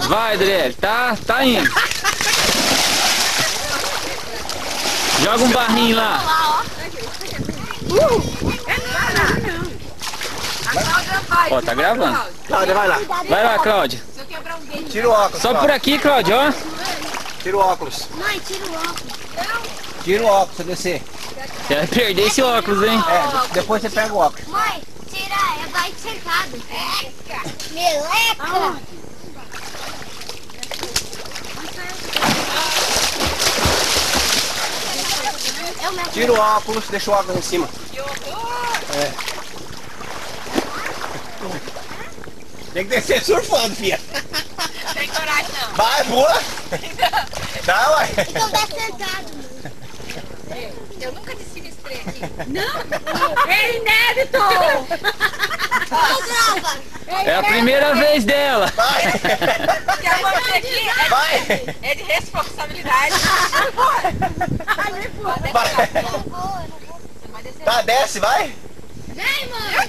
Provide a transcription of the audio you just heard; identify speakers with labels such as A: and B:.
A: Vai, Adriele, tá indo. Joga um barrinho lá. Ó, tá gravando.
B: Cláudia, vai lá.
A: Vai lá, Cláudia.
B: Tira o óculos.
A: Só por aqui, Cláudia, ó.
B: Tira o óculos.
C: Mãe, tira o óculos.
B: Tira o óculos, você descer.
A: Você vai perder esse óculos, hein?
B: Depois você pega o óculos.
C: Mãe, tira, vai cercado. Meleca!
B: Tira o óculos, deixa o óculos em cima. Tem que descer surfando, filha.
D: Tem coragem não.
B: Vai, pula. Dá, ué.
C: Então tá sentado.
D: Eu nunca desci nesse trem aqui.
E: É inédito!
A: É a primeira vez dela.
B: Vai.
D: Porque a mãe aqui
B: Vai.
D: é de responsabilidade.
B: Vai. Tá, desce, vai.
C: Vem, mãe!